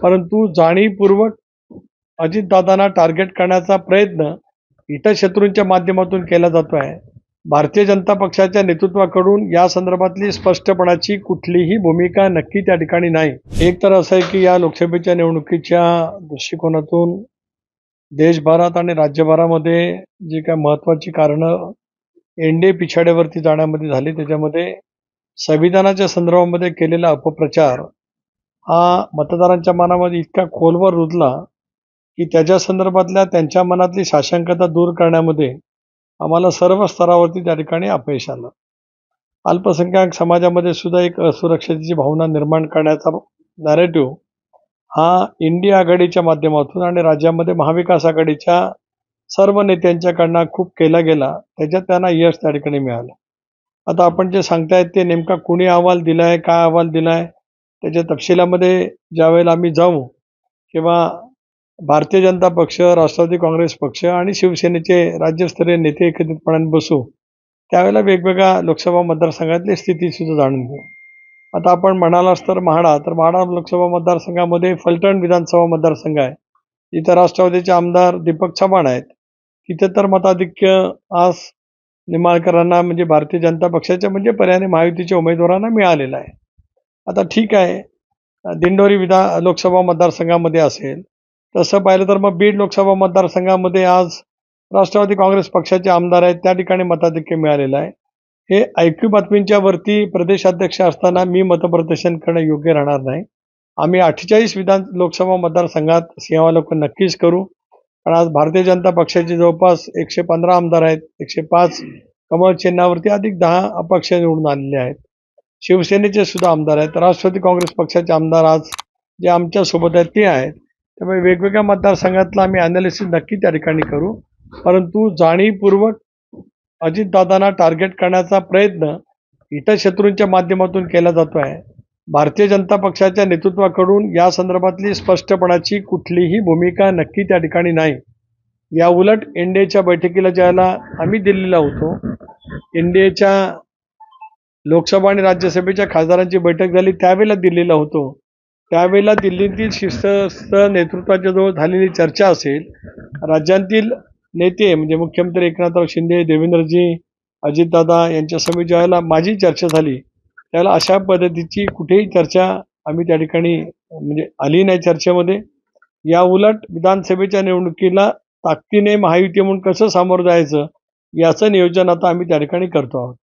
परंतु जाणीवपूर्वक अजितदादांना टार्गेट करण्याचा प्रयत्न हितशत्रूंच्या माध्यमातून केला जातो आहे. भारतीय जनता पक्षाच्या नेतृत्वाकडून या संदर्भातली स्पष्टपणाची कुठलीही भूमिका नक्की त्या ठिकाणी नाही. एक तर असं आहे की या लोकसभेच्या निवडणुकीच्या दृष्टिकोनातून देशभरात आणि राज्यभरामध्ये जी काय महत्त्वाची कारणं एनडीए पिछाड्यावरती जाण्यामध्ये झाली, त्याच्यामध्ये संविधानाच्या संदर्भामध्ये केलेला अपप्रचार हा मतदारांच्या मनामध्ये इतका खोलवर रुजला की त्याच्या संदर्भातल्या त्यांच्या मनातली साशंकता दूर करण्यामध्ये आम्हाला सर्व स्तरावरती त्या ठिकाणी अपयश आलं. अल्पसंख्याक समाजामध्ये सुद्धा एक असुरक्षतेची भावना निर्माण करण्याचा नॅरेटिव्ह हा इंडिया आघाडीच्या माध्यमातून आणि राज्यामध्ये महाविकास आघाडीच्या सर्व नेत्यांच्याकडनं खूप केला गेला. त्याच्यात त्यांना यश त्या ठिकाणी मिळालं. आता आपण जे सांगतायत ते नेमका कुणी अहवाल दिलाय, काय अहवाल दिलाय, त्याच्या तपशिलामध्ये ज्यावेळेला आम्ही जाऊ किंवा भारतीय जनता पक्ष, राष्ट्रवादी काँग्रेस पक्ष आणि शिवसेनेचे राज्यस्तरीय नेते एकत्रितपणे बसू, त्यावेळेला वेगवेगळ्या लोकसभा मतदारसंघातली स्थिती सुद्धा जाणून घेऊ. आता आपण म्हणालास तर म्हाडा लोकसभा मतदारसंघामध्ये फलटण विधानसभा मतदारसंघ आहे. इथं राष्ट्रवादीचे आमदार दीपक चव्हाण आहेत. तिथे तर मताधिक्य आज निंबाळकरांना म्हणजे भारतीय जनता पक्षाच्या म्हणजे पर्यायाने महायुतीच्या उमेदवारांना मिळालेलं आहे. आता ठीक आहे, दिंडोरी लोकसभा मतदारसंघामध्ये असेल, तसं पाहिलं तर मग बीड लोकसभा मतदारसंघामध्ये आज राष्ट्रवादी काँग्रेस पक्षाचे आमदार आहेत, त्या ठिकाणी मताधिक्य मिळालेलं आहे. हे ऐक्यू बातमींच्या वरती प्रदेशाध्यक्ष असताना मी मतप्रदर्शन करणं योग्य राहणार नाही. आम्ही 48 लोकसभा मतदारसंघात सिंहावलोकन नक्कीच करू. कारण आज भारतीय जनता पक्षाचे जवळपास 115 आमदार आहेत, 105 कमळ चिन्हावरती, अधिक 10 अपक्ष निवडून आलेले आहेत. शिवसेनेचे सुद्धा आमदार आहेत, राष्ट्रवादी काँग्रेस पक्षाचे आमदार आज जे आमच्यासोबत आहेत ते आहेत. त्यामुळे वेगवेगळ्या मतदारसंघातला आम्ही अनालिसिस नक्की त्या ठिकाणी करू. परंतु जाणीवपूर्वक अजितदादांना टार्गेट करण्याचा प्रयत्न हितशत्रूंच्या माध्यमातून केला जातो आहे. भारतीय जनता पक्षाच्या नेतृत्वाकडून या संदर्भातली स्पष्टपणाची कुठलीही भूमिका नक्की त्या ठिकाणी नाही. या उलट एनडीएच्या बैठकीला ज्याला आम्ही दिल्लीला होतो, एनडीएच्या लोकसभा आणि राज्यसभेच्या खासदारांची बैठक झाली त्यावेळेला दिल्लीला होतो. त्यावेळेला दिल्लीतील शीर्षस्थ नेतृत्वाच्या जवळ झालेली चर्चा असेल, राज्यांतील नेते म्हणजे मुख्यमंत्री एकनाथराव शिंदे, देवेंद्रजी, अजितदादा यांच्या समिती ज्यावेळेला माझी चर्चा झाली, त्यावेळेला अशा पद्धतीची कुठेही चर्चा आम्ही त्या ठिकाणी म्हणजे आली नाही चर्चेमध्ये. या उलट विधानसभेच्या निवडणुकीला ताकदीने महायुती म्हणून कसं सामोरं जायचं याचं नियोजन आता आम्ही त्या ठिकाणी करतो आहोत.